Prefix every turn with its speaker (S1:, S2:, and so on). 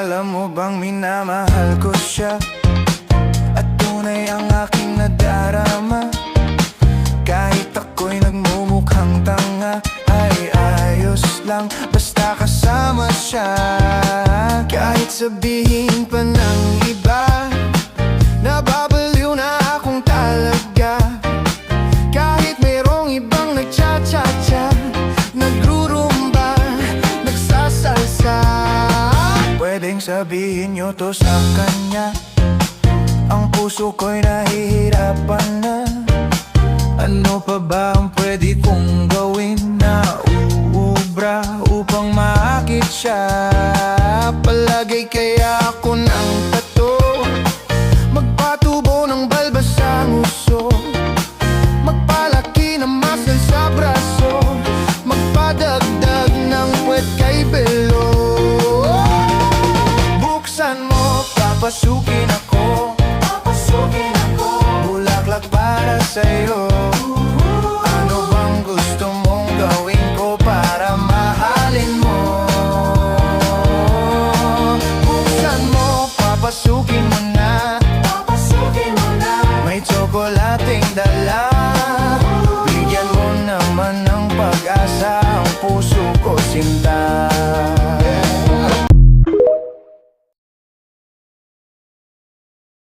S1: Alam mo bang minamahal ko siya, at tunay ang aking nadarama. Kahit ako'y nagmumukhang tanga, ay ayos lang basta kasama siya. Kahit sabihin pa ng iba, nababaliw na akong talaga. Kahit mayroong ibang nagcha-cha-cha, nagrurumba, nagsasalsa. Pwedeng sabihin nyo to sa kanya, ang puso ko'y nahihirapan na. Ano pa ba ang pwede kong gawin na uubra upang maakit siya? Palagay kaya ako ng tato, magpatubo ng balbas sa nguso, magpalaki ng muscle sa braso, magpadagdag ng puwet kay belo. Buksan mo, papasukin ako, bulaklak para sa'yo.